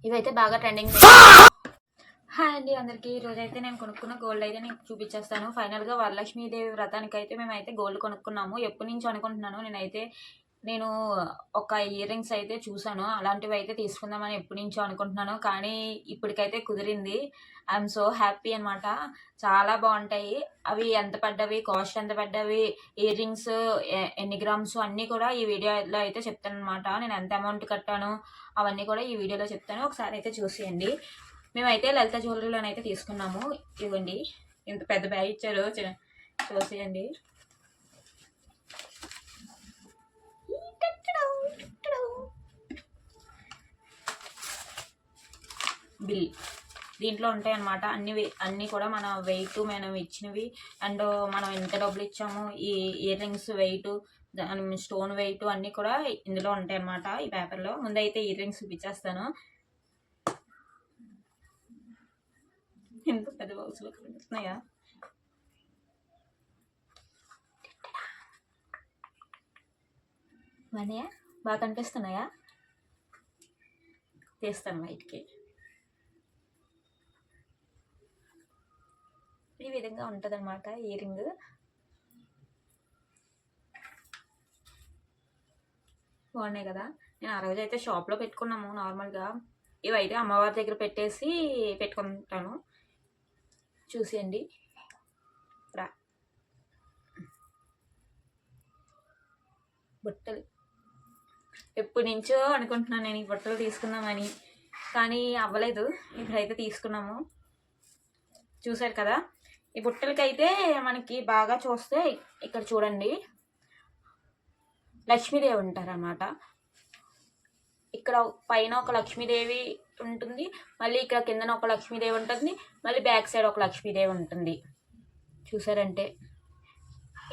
ఇవైతే బాగా trending. Hi అండి అందరికీ. ఈరోజైతే నేను కొనుక్కున్న గోల్డ్ అయితే నేను చూపించేస్తాను. ఫైనల్గా వరలక్ష్మీదేవి వ్రతానికి అయితే మేమైతే గోల్డ్ కొనుక్కున్నాము. ఎప్పటి నుంచి అనుకుంటున్నాను నేను ఒక ఇయర్ రింగ్స్ అయితే చూసాను. అలాంటివి అయితే తీసుకుందామని ఎప్పటి నుంచో అనుకుంటున్నాను, కానీ ఇప్పటికైతే కుదిరింది. ఐఎమ్ సో హ్యాపీ అనమాట. చాలా బాగుంటాయి. అవి ఎంత పడ్డవి, కాస్ట్ ఎంత పడ్డవి, ఇయర్ రింగ్స్ ఎన్ని గ్రామ్స్ అన్నీ కూడా ఈ వీడియోలో అయితే చెప్తాను అనమాట. నేను ఎంత అమౌంట్ కట్టాను అవన్నీ కూడా ఈ వీడియోలో చెప్తాను. ఒకసారి అయితే చూసేయండి. మేమైతే లలిత జ్యువెలరీలోనైతే తీసుకున్నాము. ఇవ్వండి, ఇంత పెద్ద బ్యాగ్ ఇచ్చారు, చూసేయండి. బిల్ దీంట్లో ఉంటాయి అన్నమాట. అన్నీ కూడా మన వెయిట్, మనం ఇచ్చినవి, అండ్ మనం ఎంత డబ్బులు ఇచ్చాము, ఈ earrings weight, stone weight అన్నీ కూడా ఇందులో ఉంటాయి అన్నమాట ఈ పేపర్లో. ముందైతే ఇయర్ రింగ్స్ చూపించేస్తాను. ఎంత పెద్ద బాక్స్లో కనిపిస్తున్నాయా? మనయా బాగా కనిపిస్తున్నాయా? తీస్తాను బయటికి. ఈ విధంగా ఉంటుంది అనమాట ఇయర్ రింగ్. బాగున్నాయి కదా. నేను ఆ రోజు అయితే షాప్లో పెట్టుకున్నాము నార్మల్గా. ఇవైతే అమ్మవారి దగ్గర పెట్టేసి పెట్టుకుంటాను. చూసేయండి. బుట్టలు ఎప్పటి నుంచో అనుకుంటున్నాను నేను ఈ బుట్టలు తీసుకుందామని, కానీ అవ్వలేదు. ఇప్పుడైతే తీసుకున్నాము. చూసారు కదా. ఈ బుట్టలకైతే మనకి బాగా చూస్తే ఇక్కడ చూడండి, లక్ష్మీదేవి ఉంటారన్నమాట. ఇక్కడ పైన ఒక లక్ష్మీదేవి ఉంటుంది, మళ్ళీ ఇక్కడ కిందన ఒక లక్ష్మీదేవి ఉంటుంది, మళ్ళీ బ్యాక్ సైడ్ ఒక లక్ష్మీదేవి ఉంటుంది. చూసారంటే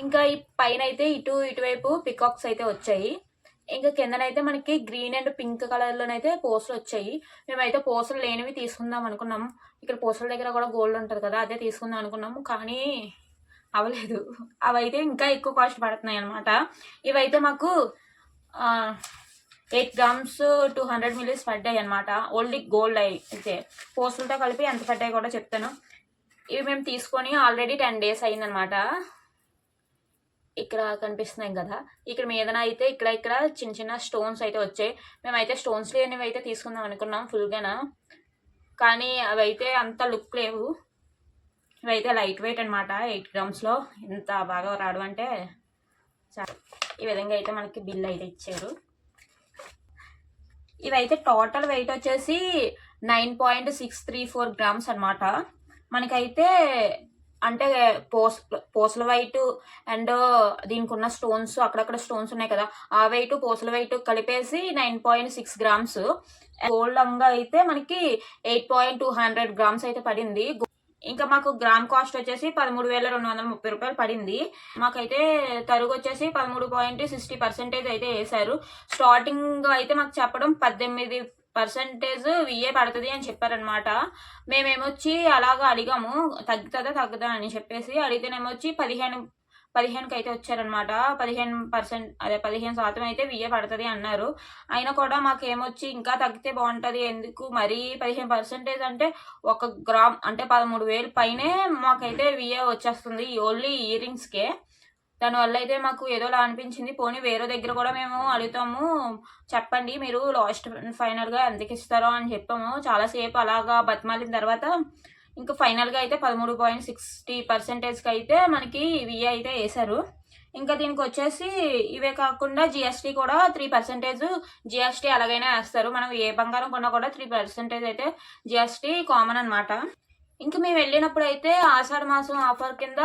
ఇంకా ఈ పైన అయితే ఇటువైపు పికాక్స్ అయితే వచ్చాయి. ఇంకా కిందనైతే మనకి గ్రీన్ అండ్ పింక్ కలర్లోనైతే పూసలు వచ్చాయి. మేమైతే పూసలు లేనివి తీసుకుందాం అనుకున్నాము. ఇక్కడ పూసల దగ్గర కూడా గోల్డ్ ఉంటుంది కదా, అదే తీసుకుందాం అనుకున్నాము, కానీ అవ్వలేదు. అవైతే ఇంకా ఎక్కువ కాస్ట్ పడుతున్నాయి అనమాట. ఇవైతే మాకు 8 grams 200 ml పడ్డాయి అనమాట. ఓన్లీ గోల్డ్ అయితే. పూసలతో కలిపి ఎంత పడ్డాయి కూడా చెప్తాను. ఇవి మేము తీసుకొని ఆల్రెడీ 10 days అయిందనమాట. ఇక్కడ కనిపిస్తున్నాయి కదా, ఇక్కడ మీదన అయితే ఇక్కడ చిన్న చిన్న స్టోన్స్ అయితే వచ్చాయి. మేమైతే స్టోన్స్ లేనివి అయితే తీసుకుందాం అనుకున్నాం ఫుల్గానా, కానీ అవి అయితే అంత లుక్ లేవు. ఇవైతే లైట్ వెయిట్ అనమాట. 8 grams ఇంత బాగా రావడం అంటే ఈ విధంగా అయితే మనకి బిల్ అయితే ఇచ్చారు. ఇవైతే టోటల్ వెయిట్ వచ్చేసి 9.634 grams అనమాట. మనకైతే అంటే పూసల వెయిట్ అండ్ దీనికి ఉన్న స్టోన్స్, అక్కడక్కడ స్టోన్స్ ఉన్నాయి కదా, ఆ వెయిట్ పూసల వెయిట్ కలిపేసి 9.6 grams. గోల్డ్ లంగా అయితే మనకి 8.200 grams అయితే పడింది. ఇంకా మాకు గ్రామ్ కాస్ట్ వచ్చేసి 13,230 రూపాయలు పడింది. మాకైతే తరుగు వచ్చేసి 13.60% అయితే వేశారు. స్టార్టింగ్ అయితే మాకు చెప్పడం 18% విఏ పడుతుంది అని చెప్పారనమాట. మేమేమొచ్చి అలాగా అడిగాము, తగ్గుదా అని చెప్పేసి అడిగితేనేమొచ్చి 15కి అయితే వచ్చారనమాట. 15% అయితే విఏ పడుతుంది అన్నారు. అయినా కూడా మాకేమొచ్చి ఇంకా తగ్గితే బాగుంటుంది, ఎందుకు మరీ 15% అంటే 1 గ్రామ్ అంటే 13,000 పైనే మాకైతే విఏ వచ్చేస్తుంది ఓన్లీ ఇయర్ రింగ్స్కే. దానివల్ల అయితే మాకు ఏదోలా అనిపించింది. పోనీ వేరే దగ్గర కూడా మేము అడుగుతాము, చెప్పండి మీరు లాస్ట్ ఫైనల్గా ఎంతకి ఇస్తారో అని చెప్పాము. చాలాసేపు అలాగా బతిమాలిన తర్వాత ఇంకా ఫైనల్గా అయితే 13.60%కి అయితే మనకి విఏ అయితే వేశారు. ఇంకా దీనికి వచ్చేసి ఇవే కాకుండా జిఎస్టీ కూడా 3% జిఎస్టీ అలాగైనా వేస్తారు. మనం ఏ బంగారం కొన్నా కూడా 3% అయితే జిఎస్టీ కామన్ అనమాట. ఇంకా మేము వెళ్ళినప్పుడు అయితే ఆషాఢ మాసం ఆఫర్ కింద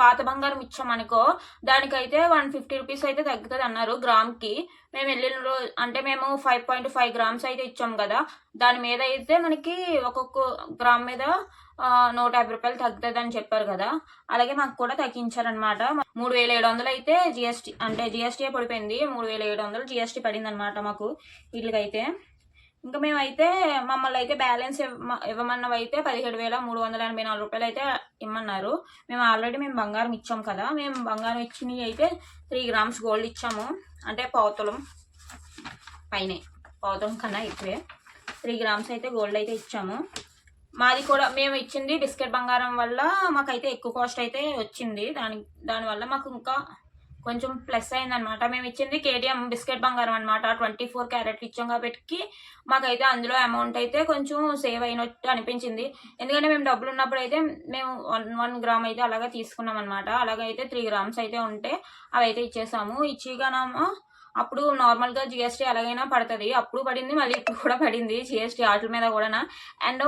పాత బంగారం ఇచ్చామనుకో, దానికైతే 150 రూపీస్ అయితే తగ్గుతుంది అన్నారు గ్రామ్కి. మేము వెళ్ళిన రోజు అంటే మేము 5.5 grams అయితే ఇచ్చాం కదా, దాని మీద అయితే మనకి ఒక్కొక్క గ్రామ్ మీద 150 రూపాయలు తగ్గుతుంది అని చెప్పారు కదా, అలాగే మాకు కూడా తగ్గించారనమాట. 3,700 అయితే జిఎస్టీ పడిపోయింది. 3,700 జిఎస్టీ పడింది అనమాట మాకు వీళ్ళకైతే. ఇంకా మేమైతే మమ్మల్ని అయితే బ్యాలెన్స్ ఇవ్వమన్నవి అయితే 17,384 రూపాయలు అయితే ఇమ్మన్నారు. మేము బంగారం ఇచ్చాం కదా, మేము బంగారం ఇచ్చినవి అయితే 3 grams గోల్డ్ ఇచ్చాము. అంటే పావుతులం పైనే, పావుతులం కన్నా ఎక్కువే. 3 గ్రామ్స్ అయితే గోల్డ్ అయితే ఇచ్చాము. మాది కూడా మేము ఇచ్చింది బిస్కెట్ బంగారం వల్ల మాకైతే ఎక్కువ కాస్ట్ అయితే వచ్చింది. దానివల్ల మాకు ఇంకా కొంచెం ప్లస్ అయిందనమాట. మేము ఇచ్చింది కేటీఎం బిస్కెట్ బంగారం అనమాట. 24 క్యారెట్లు ఇచ్చాం కాబట్టి మాకైతే అందులో అమౌంట్ అయితే కొంచెం సేవ్ అయినట్టు అనిపించింది. ఎందుకంటే మేము డబ్బులు ఉన్నప్పుడు అయితే మేము 1 గ్రామ్ అయితే అలాగే తీసుకున్నాం అనమాట. అలాగైతే 3 గ్రామ్స్ అయితే ఉంటే అవి అయితే ఇచ్చేసాము. ఇచ్చిగానేమో అప్పుడు నార్మల్గా జిఎస్టీ ఎలాగైనా పడుతుంది. అప్పుడు పడింది, మళ్ళీ ఇప్పుడు కూడా పడింది జిఎస్టీ వాటి మీద కూడా. అండ్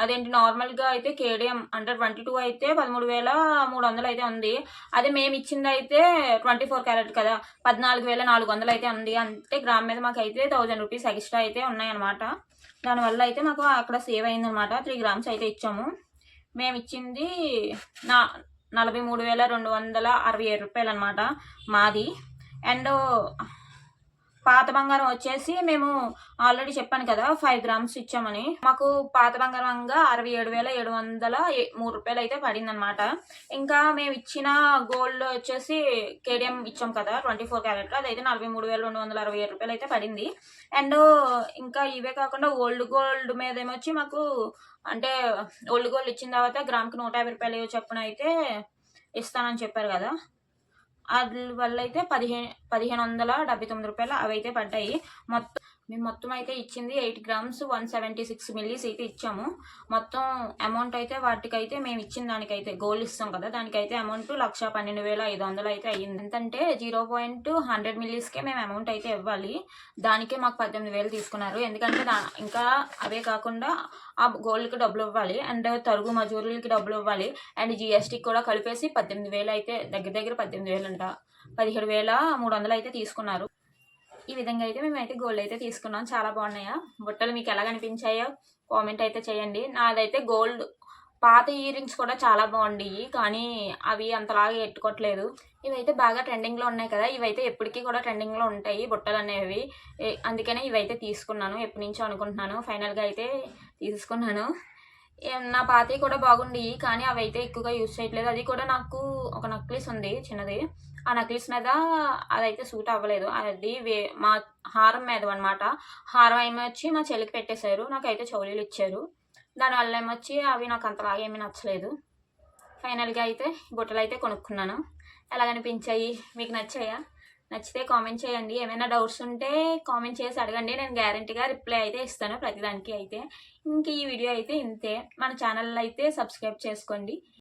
అదేంటి నార్మల్గా అయితే కేడిఎం అంటే 22 అయితే 13,300 అయితే ఉంది. అదే మేము ఇచ్చింది అయితే 24 క్యారెట్ కదా, 14,400 అయితే ఉంది. అంటే గ్రామ్ మీద మాకు అయితే 1000 రూపీస్ ఎక్స్ట్రా అయితే ఉన్నాయన్నమాట. దానివల్ల అయితే మాకు అక్కడ సేవ్ అయిందనమాట. 3 గ్రామ్స్ అయితే ఇచ్చాము. మేము ఇచ్చింది 43,267 రూపాయలు అనమాట మాది. అండ్ పాత బంగారం వచ్చేసి మేము ఆల్రెడీ చెప్పాను కదా 5 గ్రామ్స్ ఇచ్చామని. మాకు పాత బంగారంగా 67,703 రూపాయలు అయితే పడింది అనమాట. ఇంకా మేము ఇచ్చిన గోల్డ్ వచ్చేసి కేడిఎం ఇచ్చాం కదా 24 క్యారెట్, అదైతే 43,267 రూపాయలు అయితే పడింది. అండ్ ఇంకా ఇవే కాకుండా ఓల్డ్ గోల్డ్ మీద ఏమొచ్చి మాకు అంటే ఓల్డ్ గోల్డ్ ఇచ్చిన తర్వాత గ్రామ్కి 150 రూపాయలు చొప్పున అయితే ఇస్తానని చెప్పారు కదా, అది వల్ల అయితే 1,579 రూపాయలు అవి అయితే పడ్డాయి. మేము మొత్తం అయితే ఇచ్చింది 8 గ్రామ్స్ 176 మిల్లీస్ అయితే ఇచ్చాము. మొత్తం అమౌంట్ అయితే వాటికైతే మేము ఇచ్చిన దానికైతే గోల్డ్ ఇస్తాం కదా, దానికైతే అమౌంట్ 1,12,500 అయితే అయ్యింది. ఎంతంటే 0.100 మిల్లీస్కే మేము అమౌంట్ అయితే ఇవ్వాలి. దానికే మాకు 18,000 తీసుకున్నారు. ఎందుకంటే ఇంకా అవే కాకుండా ఆ గోల్డ్కి డబ్బులు ఇవ్వాలి, అండ్ తరుగు మజూరులకి డబ్బులు ఇవ్వాలి, అండ్ జిఎస్టీకి కూడా కలిపేసి 18,000 అయితే దగ్గర 18,000 అంట. 17,300 అయితే తీసుకున్నారు. ఈ విధంగా అయితే మేమైతే గోల్డ్ అయితే తీసుకున్నాం. చాలా బాగున్నాయా బుట్టలు, మీకు ఎలా కనిపించాయో కామెంట్ అయితే చేయండి. నాదైతే గోల్డ్ పాత ఇయర్ రింగ్స్ కూడా చాలా బాగుండేవి, కానీ అవి అంతలాగా ఎట్టుకోవట్లేదు. ఇవైతే బాగా ట్రెండింగ్లో ఉన్నాయి కదా, ఇవైతే ఎప్పటికీ కూడా ట్రెండింగ్లో ఉంటాయి బుట్టలు అనేవి. అందుకనే ఇవైతే తీసుకున్నాను. ఎప్పటి నుంచో అనుకుంటున్నాను, ఫైనల్గా అయితే తీసుకున్నాను. నా పాతవి కూడా బాగుండేవి, కానీ అవి అయితే ఎక్కువగా యూజ్ చేయట్లేదు. అది కూడా నాకు ఒక నెక్లెస్ ఉంది చిన్నది, ఆ నెక్లెస్ మీద అదైతే సూట్ అవ్వలేదు. అది మా హారం మీద అనమాట. హారం ఏమొచ్చి మా చెల్లికి పెట్టేశారు, నాకైతే చౌలీలు ఇచ్చారు. దానివల్ల ఏమొచ్చి అవి నాకు అంతలాగా ఏమీ నచ్చలేదు. ఫైనల్గా అయితే బుట్టలు అయితే కొనుక్కున్నాను. ఎలా కనిపించాయి, మీకు నచ్చాయా? నచ్చితే కామెంట్ చేయండి. ఏమైనా డౌట్స్ ఉంటే కామెంట్ చేసి అడగండి, నేను గ్యారంటీగా రిప్లై అయితే ఇస్తాను ప్రతిదానికి అయితే. ఇంక ఈ వీడియో అయితే ఇంతే. మన ఛానల్ అయితే సబ్స్క్రైబ్ చేసుకోండి.